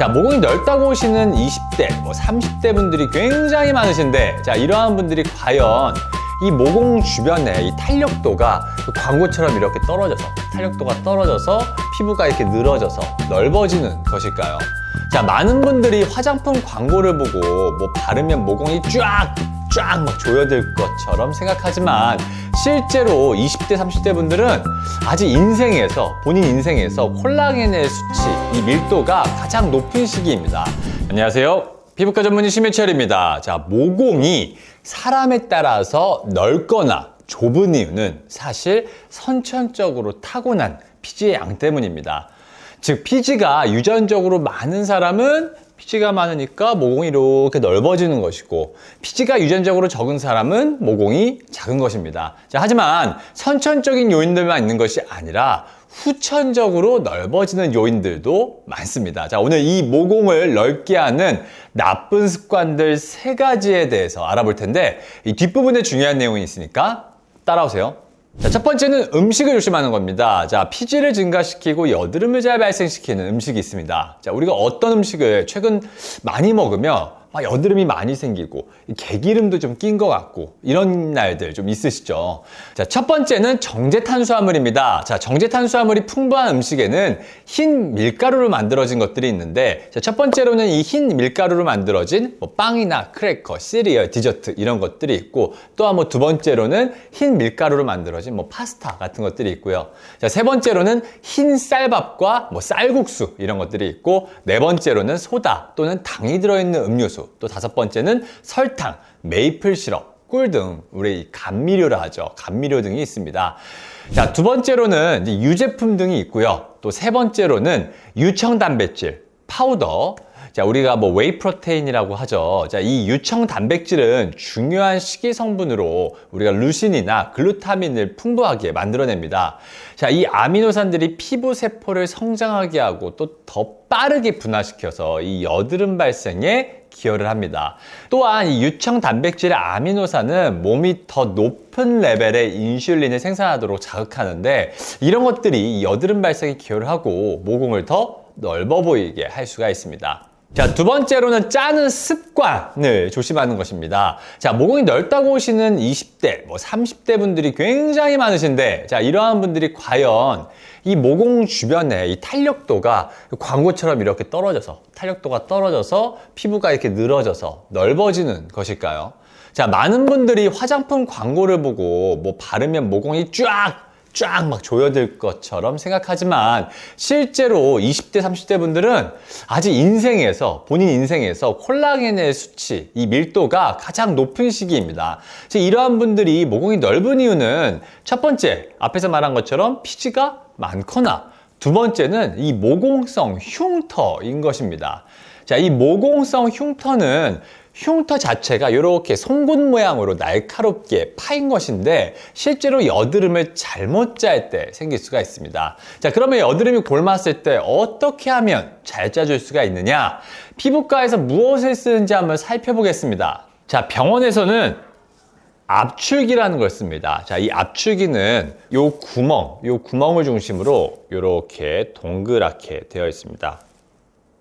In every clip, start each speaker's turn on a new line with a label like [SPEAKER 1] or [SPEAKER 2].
[SPEAKER 1] 자, 모공이 넓다고 오시는 20대, 30대 분들이 굉장히 많으신데, 자, 이러한 분들이 과연 이 모공 주변에 이 탄력도가 광고처럼 이렇게 떨어져서, 탄력도가 떨어져서 피부가 이렇게 늘어져서 넓어지는 것일까요? 자, 많은 분들이 화장품 광고를 보고 바르면 모공이 쫙 막 조여들 것처럼 생각하지만 실제로 20대, 30대 분들은 아직 본인 인생에서 콜라겐의 수치, 이 밀도가 가장 높은 시기입니다. 안녕하세요. 피부과 전문의 심해철입니다. 자, 모공이 사람에 따라서 넓거나 좁은 이유는 사실 선천적으로 타고난 피지의 양 때문입니다. 즉, 피지가 유전적으로 많은 사람은 피지가 많으니까 모공이 이렇게 넓어지는 것이고, 피지가 유전적으로 적은 사람은 모공이 작은 것입니다. 자, 하지만 선천적인 요인들만 있는 것이 아니라 후천적으로 넓어지는 요인들도 많습니다. 자, 오늘 이 모공을 넓게 하는 나쁜 습관들 3가지에 대해서 알아볼 텐데, 이 뒷부분에 중요한 내용이 있으니까 따라오세요. 자, 첫 번째는 음식을 조심하는 겁니다. 자, 피지를 증가시키고 여드름을 잘 발생시키는 음식이 있습니다. 자, 우리가 어떤 음식을 최근 많이 먹으면 여드름이 많이 생기고 개기름도 좀 낀 것 같고 이런 날들 좀 있으시죠? 자, 첫 번째는 정제탄수화물입니다. 자, 정제탄수화물이 풍부한 음식에는 흰 밀가루로 만들어진 것들이 있는데, 자, 첫 번째로는 이 흰 밀가루로 만들어진 빵이나 크래커, 시리얼, 디저트 이런 것들이 있고, 또한 두 번째로는 흰 밀가루로 만들어진 파스타 같은 것들이 있고요. 자, 세 번째로는 흰 쌀밥과 쌀국수 이런 것들이 있고, 네 번째로는 소다 또는 당이 들어있는 음료수, 또 다섯 번째는 설탕, 메이플 시럽, 꿀 등 우리 감미료라 하죠. 감미료 등이 있습니다. 자, 두 번째로는 이제 유제품 등이 있고요. 또 세 번째로는 유청 단백질, 파우더. 자, 우리가 웨이 프로테인이라고 하죠. 자, 이 유청 단백질은 중요한 식이 성분으로 우리가 루신이나 글루타민을 풍부하게 만들어냅니다. 자, 이 아미노산들이 피부 세포를 성장하게 하고 또 더 빠르게 분화시켜서 이 여드름 발생에 기여를 합니다. 또한 이 유청 단백질의 아미노산은 몸이 더 높은 레벨의 인슐린을 생산하도록 자극하는데, 이런 것들이 여드름 발생에 기여를 하고 모공을 더 넓어 보이게 할 수가 있습니다. 자, 두 번째로는 짜는 습관을 조심하는 것입니다. 자, 모공이 넓다고 오시는 20대, 30대 분들이 굉장히 많으신데, 자, 이러한 분들이 과연 이 모공 주변에 이 탄력도가 광고처럼 이렇게 탄력도가 떨어져서 피부가 이렇게 늘어져서 넓어지는 것일까요? 자, 많은 분들이 화장품 광고를 보고 바르면 모공이 쫙 막 조여들 것처럼 생각하지만 실제로 20대, 30대 분들은 아직 본인 인생에서 콜라겐의 수치, 이 밀도가 가장 높은 시기입니다. 이러한 분들이 모공이 넓은 이유는 첫 번째, 앞에서 말한 것처럼 피지가 많거나, 두 번째는 이 모공성 흉터인 것입니다. 자, 이 모공성 흉터는 흉터 자체가 이렇게 송곳 모양으로 날카롭게 파인 것인데, 실제로 여드름을 잘못 짤 때 생길 수가 있습니다. 자, 그러면 여드름이 골맞을 때 어떻게 하면 잘 짜줄 수가 있느냐? 피부과에서 무엇을 쓰는지 한번 살펴보겠습니다. 자, 병원에서는 압출기라는 걸 씁니다. 자, 이 압출기는 요 구멍을 중심으로 이렇게 동그랗게 되어 있습니다.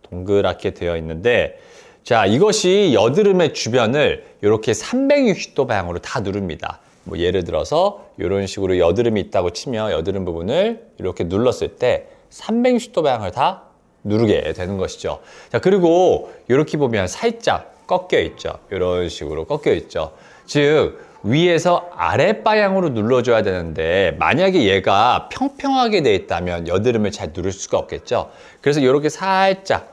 [SPEAKER 1] 동그랗게 되어 있는데, 자, 이것이 여드름의 주변을 이렇게 360도 방향으로 다 누릅니다. 예를 들어서 이런 식으로 여드름이 있다고 치면 여드름 부분을 이렇게 눌렀을 때 360도 방향을 다 누르게 되는 것이죠. 자, 그리고 이렇게 보면 살짝 꺾여 있죠. 이런 식으로 꺾여 있죠. 즉, 위에서 아래 방향으로 눌러줘야 되는데, 만약에 얘가 평평하게 돼 있다면 여드름을 잘 누를 수가 없겠죠. 그래서 이렇게 살짝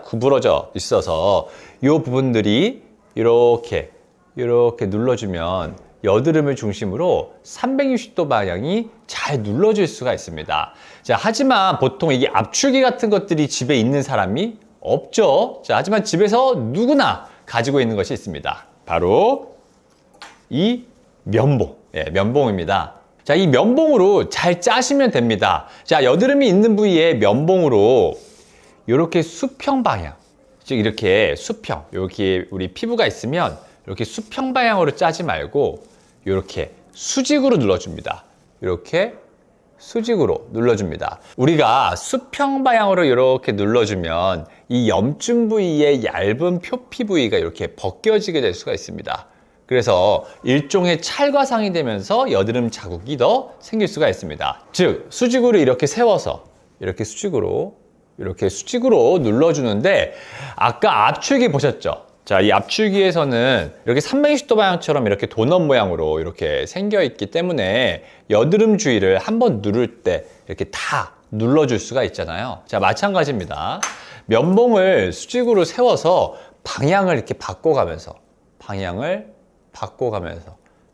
[SPEAKER 1] 구부러져 있어서 이 부분들이 이렇게 눌러주면 여드름을 중심으로 360도 방향이 잘 눌러질 수가 있습니다. 자, 하지만 보통 이게 압출기 같은 것들이 집에 있는 사람이 없죠. 자, 하지만 집에서 누구나 가지고 있는 것이 있습니다. 바로 이 면봉입니다. 자, 이 면봉으로 잘 짜시면 됩니다. 자, 여드름이 있는 부위에 면봉으로 이렇게 수평 방향, 즉 이렇게 이렇게 우리 피부가 있으면 이렇게 수평 방향으로 짜지 말고 이렇게 수직으로 눌러줍니다. 이렇게 수직으로 눌러줍니다. 우리가 수평 방향으로 이렇게 눌러주면 이 염증 부위의 얇은 표피 부위가 이렇게 벗겨지게 될 수가 있습니다. 그래서 일종의 찰과상이 되면서 여드름 자국이 더 생길 수가 있습니다. 즉 수직으로 이렇게 세워서 이렇게 수직으로 눌러주는데 아까 압출기 보셨죠? 자, 이 압출기에서는 이렇게 360도 방향처럼 이렇게 도넛 모양으로 이렇게 생겨 있기 때문에 여드름 주위를 한번 누를 때 이렇게 다 눌러줄 수가 있잖아요. 자, 마찬가지입니다. 면봉을 수직으로 세워서 방향을 이렇게 바꿔가면서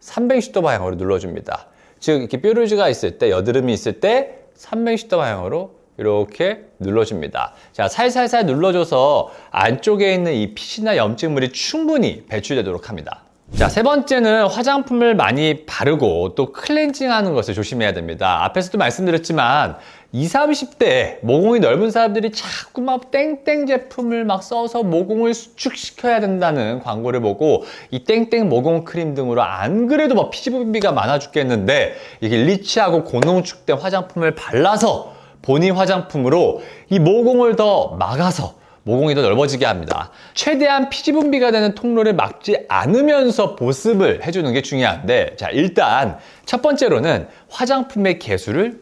[SPEAKER 1] 360도 방향으로 눌러줍니다. 즉 이렇게 뾰루지가 있을 때, 여드름이 있을 때 360도 방향으로 이렇게 눌러줍니다. 자, 살살살 눌러줘서 안쪽에 있는 이 피지나 염증물이 충분히 배출되도록 합니다. 자, 세 번째는 화장품을 많이 바르고 또 클렌징 하는 것을 조심해야 됩니다. 앞에서도 말씀드렸지만 20, 30대 모공이 넓은 사람들이 자꾸 막 땡땡 제품을 막 써서 모공을 수축시켜야 된다는 광고를 보고 이 땡땡 모공 크림 등으로 안 그래도 막 피지 분비가 많아 죽겠는데 이게 리치하고 고농축된 화장품을 발라서 본인 화장품으로 이 모공을 더 막아서 모공이 더 넓어지게 합니다. 최대한 피지 분비가 되는 통로를 막지 않으면서 보습을 해주는 게 중요한데, 자, 일단 첫 번째로는 화장품의 개수를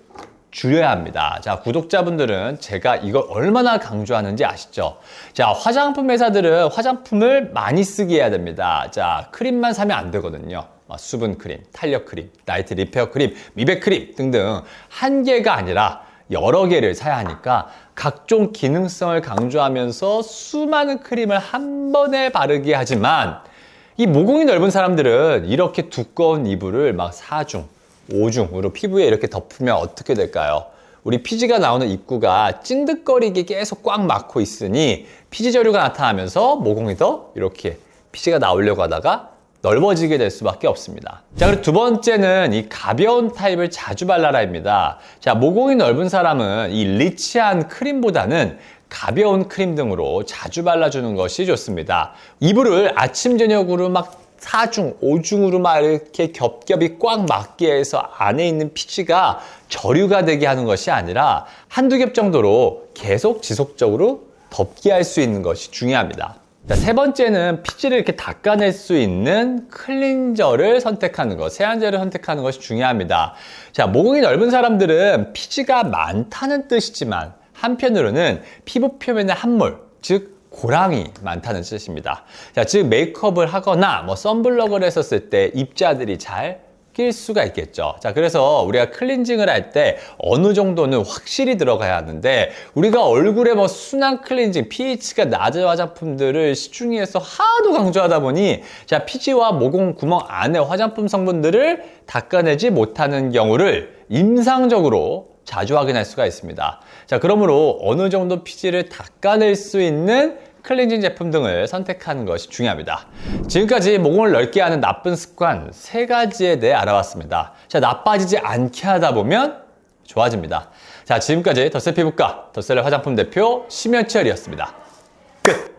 [SPEAKER 1] 줄여야 합니다. 자, 구독자분들은 제가 이걸 얼마나 강조하는지 아시죠? 자, 화장품 회사들은 화장품을 많이 쓰게 해야 됩니다. 자, 크림만 사면 안 되거든요. 수분 크림, 탄력 크림, 나이트 리페어 크림, 미백 크림 등등 한 개가 아니라 여러 개를 사야 하니까 각종 기능성을 강조하면서 수많은 크림을 한 번에 바르게 하지만 이 모공이 넓은 사람들은 이렇게 두꺼운 이불을 막 4중, 5중으로 피부에 이렇게 덮으면 어떻게 될까요? 우리 피지가 나오는 입구가 찐득거리게 계속 꽉 막고 있으니 피지 저류가 나타나면서 모공이 더 이렇게 피지가 나오려고 하다가 넓어지게 될 수밖에 없습니다. 자, 그리고 두 번째는 이 가벼운 타입을 자주 발라라입니다. 자, 모공이 넓은 사람은 이 리치한 크림보다는 가벼운 크림 등으로 자주 발라주는 것이 좋습니다. 이불을 아침, 저녁으로 막 4중, 5중으로 막 이렇게 겹겹이 꽉 막게 해서 안에 있는 피지가 저류가 되게 하는 것이 아니라 한두 겹 정도로 계속 지속적으로 덮게 할 수 있는 것이 중요합니다. 자, 세 번째는 피지를 이렇게 닦아낼 수 있는 클렌저를 선택하는 것, 세안제를 선택하는 것이 중요합니다. 자, 모공이 넓은 사람들은 피지가 많다는 뜻이지만 한편으로는 피부 표면에 함몰, 즉 고랑이 많다는 뜻입니다. 자, 즉 메이크업을 하거나 선블럭을 했었을 때 입자들이 잘 낄 수가 있겠죠. 자, 그래서 우리가 클렌징을 할 때 어느 정도는 확실히 들어가야 하는데 우리가 얼굴에 순한 클렌징, pH가 낮은 화장품들을 시중에서 하도 강조하다 보니 자, 피지와 모공 구멍 안에 화장품 성분들을 닦아내지 못하는 경우를 임상적으로 자주 확인할 수가 있습니다. 자, 그러므로 어느 정도 피지를 닦아낼 수 있는 클렌징 제품 등을 선택하는 것이 중요합니다. 지금까지 모공을 넓게 하는 나쁜 습관 3가지에 대해 알아봤습니다. 자, 나빠지지 않게 하다 보면 좋아집니다. 자, 지금까지 덧셀 피부과 덧셀 화장품 대표 심연철이었습니다. 끝!